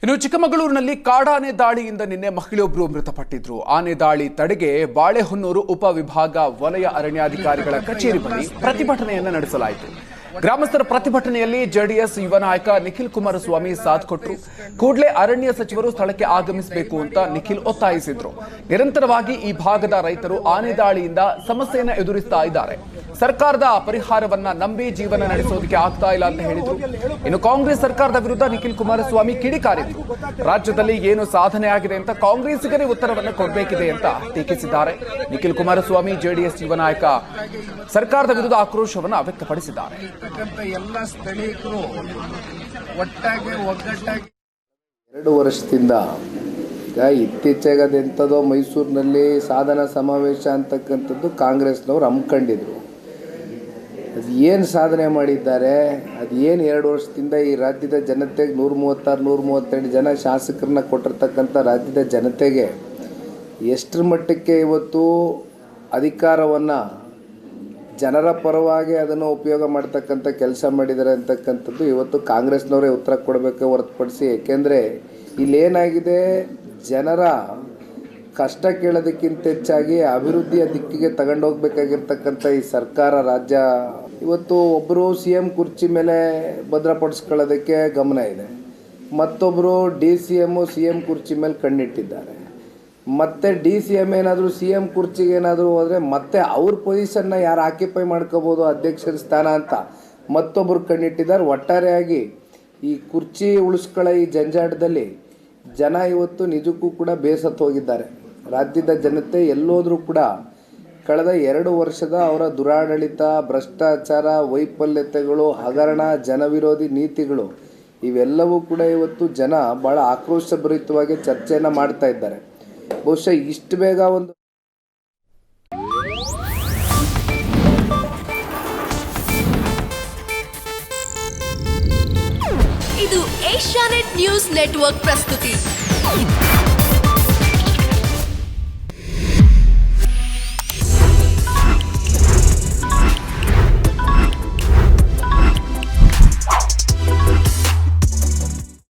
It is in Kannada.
ಇನ್ನು ಚಿಕ್ಕಮಗಳೂರಿನಲ್ಲಿ ಕಾಡಾನೆ ದಾಳಿಯಿಂದ ನಿನ್ನೆ ಮಹಿಳೆಯೊಬ್ಬರು ಮೃತಪಟ್ಟಿದ್ರು. ಆನೆ ದಾಳಿ ತಡೆಗೆ ಬಾಳೆಹೊನ್ನೂರು ಉಪವಿಭಾಗ ವಲಯ ಅರಣ್ಯಾಧಿಕಾರಿಗಳ ಕಚೇರಿ ಬಳಿ ಪ್ರತಿಭಟನೆಯನ್ನು ನಡೆಸಲಾಯಿತು. ಗ್ರಾಮಸ್ಥರ ಪ್ರತಿಭಟನೆಯಲ್ಲಿ ಜೆಡಿಎಸ್ ಯುವ ನಾಯಕ ನಿಖಿಲ್ ಕುಮಾರಸ್ವಾಮಿ ಸಾಥ್ ಕೊಟ್ಟರು. ಕೂಡಲೇ ಅರಣ್ಯ ಸಚಿವರು ಸ್ಥಳಕ್ಕೆ ಆಗಮಿಸಬೇಕು ಅಂತ ನಿಖಿಲ್ ಒತ್ತಾಯಿಸಿದ್ರು. ನಿರಂತರವಾಗಿ ಈ ಭಾಗದ ರೈತರು ಆನೆ ದಾಳಿಯಿಂದ ಸಮಸ್ಯೆಯನ್ನು ಎದುರಿಸ್ತಾ ಇದ್ದಾರೆ. ಸರ್ಕಾರದ ಪರಿಹಾರವನ್ನ ನಂಬಿ ಜೀವನ ನಡೆಸೋದಕ್ಕೆ ಆಗ್ತಾ ಇಲ್ಲ ಅಂತ ಹೇಳಿದ್ರು. ಇನ್ನು ಕಾಂಗ್ರೆಸ್ ಸರ್ಕಾರದ ವಿರುದ್ಧ ನಿಖಿಲ್ ಕುಮಾರಸ್ವಾಮಿ ಕಿಡಿಕಾರಿದ್ರು. ರಾಜ್ಯದಲ್ಲಿ ಏನು ಸಾಧನೆ ಆಗಿದೆ ಅಂತ ಕಾಂಗ್ರೆಸ್ಸಿಗರೇ ಉತ್ತರವನ್ನು ಕೊಡಬೇಕಿದೆ ಅಂತ ಟೀಕಿಸಿದ್ದಾರೆ. ನಿಖಿಲ್ ಕುಮಾರಸ್ವಾಮಿ ಜೆಡಿಎಸ್ ಯುವ ನಾಯಕ ಸರ್ಕಾರದ ವಿರುದ್ಧ ಆಕ್ರೋಶವನ್ನು ವ್ಯಕ್ತಪಡಿಸಿದ್ದಾರೆ. ಎಲ್ಲ ಸ್ಥಳೀಯರು ಒಟ್ಟಾಗಿ ಒಗ್ಗಟ್ಟಾಗಿ 2 ವರ್ಷದಿಂದ ಇತ್ತೀಚೆಗದೆಂಥದೋ ಮೈಸೂರಿನಲ್ಲಿ ಸಾಧನಾ ಸಮಾವೇಶ ಅಂತಕ್ಕಂಥದ್ದು ಕಾಂಗ್ರೆಸ್ನವ್ರು ಹಮ್ಮಿಕೊಂಡಿದ್ರು. ಅದು ಏನು ಸಾಧನೆ ಮಾಡಿದ್ದಾರೆ, ಅದು ಏನು 2 ವರ್ಷದಿಂದ ಈ ರಾಜ್ಯದ ಜನತೆಗೆ 136-132 ಜನ ಶಾಸಕರನ್ನ ಕೊಟ್ಟಿರ್ತಕ್ಕಂಥ ರಾಜ್ಯದ ಜನತೆಗೆ ಎಷ್ಟರ ಮಟ್ಟಕ್ಕೆ ಇವತ್ತು ಅಧಿಕಾರವನ್ನು ಜನರ ಪರವಾಗಿ ಅದನ್ನು ಉಪಯೋಗ ಮಾಡ್ತಕ್ಕಂಥ ಕೆಲಸ ಮಾಡಿದ್ದಾರೆ ಅಂತಕ್ಕಂಥದ್ದು ಇವತ್ತು ಕಾಂಗ್ರೆಸ್ನವರೇ ಉತ್ತರ ಕೊಡಬೇಕು ಹೊರತುಪಡಿಸಿ. ಏಕೆಂದರೆ ಇಲ್ಲೇನಾಗಿದೆ, ಜನರ ಕಷ್ಟ ಕೇಳೋದಕ್ಕಿಂತ ಹೆಚ್ಚಾಗಿ ಅಭಿವೃದ್ಧಿಯ ದಿಕ್ಕಿಗೆ ತಗೊಂಡೋಗ್ಬೇಕಾಗಿರ್ತಕ್ಕಂಥ ಈ ಸರ್ಕಾರ ರಾಜ್ಯ ಇವತ್ತು ಒಬ್ಬರು CM ಕುರ್ಚಿ ಮೇಲೆ ಭದ್ರಪಡಿಸ್ಕೊಳ್ಳೋದಕ್ಕೆ ಗಮನ ಇದೆ, ಮತ್ತೊಬ್ಬರು DCM CM ಕುರ್ಚಿ ಮೇಲೆ ಕಣ್ಣಿಟ್ಟಿದ್ದಾರೆ. ಮತ್ತು DCM ಏನಾದರೂ CM ಕುರ್ಚಿಗೆ ಏನಾದರೂ ಹೋದರೆ ಮತ್ತೆ ಅವ್ರ ಪೊಸಿಷನ್ನ ಯಾರು ಆಕ್ಯುಪೈ ಮಾಡ್ಕೋಬೋದು ಅಧ್ಯಕ್ಷರ ಸ್ಥಾನ ಅಂತ ಮತ್ತೊಬ್ಬರು ಕಣ್ಣಿಟ್ಟಿದ್ದಾರೆ. ಒಟ್ಟಾರೆಯಾಗಿ ಈ ಕುರ್ಚಿ ಉಳಿಸ್ಕೊಳ್ಳೋ ಈ ಜಂಜಾಟದಲ್ಲಿ ಜನ ಇವತ್ತು ನಿಜಕ್ಕೂ ಕೂಡ ಬೇಸತ್ತು ಹೋಗಿದ್ದಾರೆ. ರಾಜ್ಯದ ಜನತೆ ಎಲ್ಲೋದ್ರೂ ಕೂಡ ಕಳೆದ 2 ವರ್ಷದ ಅವರ ದುರಾಡಳಿತ, ಭ್ರಷ್ಟಾಚಾರ, ವೈಫಲ್ಯತೆಗಳು, ಹಗರಣ, ಜನವಿರೋಧಿ ನೀತಿಗಳು ಇವೆಲ್ಲವೂ ಕೂಡ ಇವತ್ತು ಜನ ಭಾಳ ಆಕ್ರೋಶಭರಿತವಾಗಿ ಚರ್ಚೆಯನ್ನು ಮಾಡ್ತಾ ಇದ್ದಾರೆ. ಬಹುಶಃ ಇಷ್ಟು ಬೇಗ ಒಂದು ಇದು ಏಷ್ಯಾನೆಟ್ ನ್ಯೂಸ್ ನೆಟ್ವರ್ಕ್ ಪ್ರಸ್ತುತಿ.